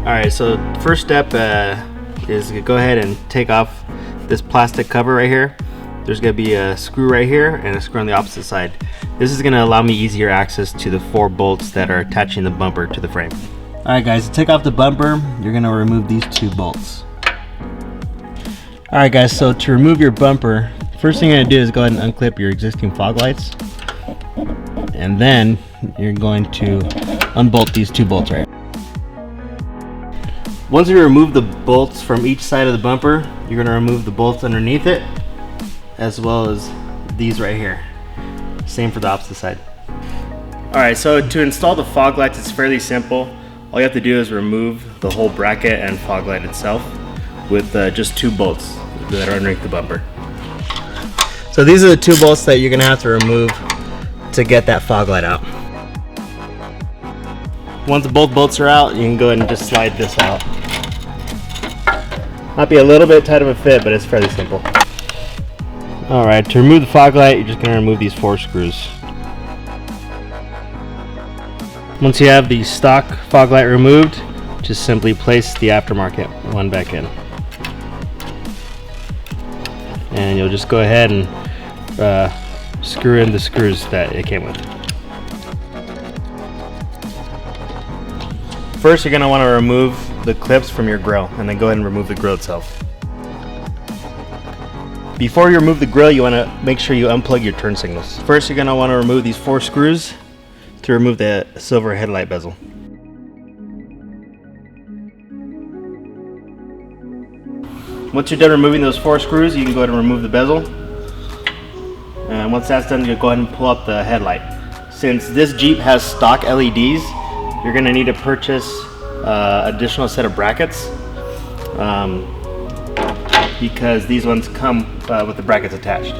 Alright, so first step is to go ahead and take off this plastic cover right here. There's going to be a screw right here and a screw on the opposite side. This is going to allow me easier access to the 4 bolts that are attaching the bumper to the frame. Alright guys, to take off the bumper, you're going to remove these 2 bolts. Alright guys, so to remove your bumper, first thing you're going to do is go ahead and unclip your existing fog lights. And then you're going to unbolt these 2 bolts right here. Once you remove the bolts from each side of the bumper, you're going to remove the bolts underneath it, as well as these right here. Same for the opposite side. Alright, so to install the fog lights, it's fairly simple. All you have to do is remove the whole bracket and fog light itself with just 2 bolts that are underneath the bumper. So these are the 2 bolts that you're going to have to remove to get that fog light out. Once both bolts are out, you can go ahead and just slide this out. Might be a little bit tight of a fit, but it's fairly simple. Alright, to remove the fog light, you're just going to remove these 4 screws. Once you have the stock fog light removed, just simply place the aftermarket one back in. And you'll just go ahead and screw in the screws that it came with. First, you're going to want to remove the clips from your grill, and then go ahead and remove the grill itself. Before you remove the grill, you want to make sure you unplug your turn signals. First, you're going to want to remove these 4 screws to remove the silver headlight bezel. Once you're done removing those 4 screws, you can go ahead and remove the bezel. And once that's done, you go ahead and pull up the headlight. Since this Jeep has stock LEDs, you're going to need to purchase additional set of brackets because these ones come with the brackets attached.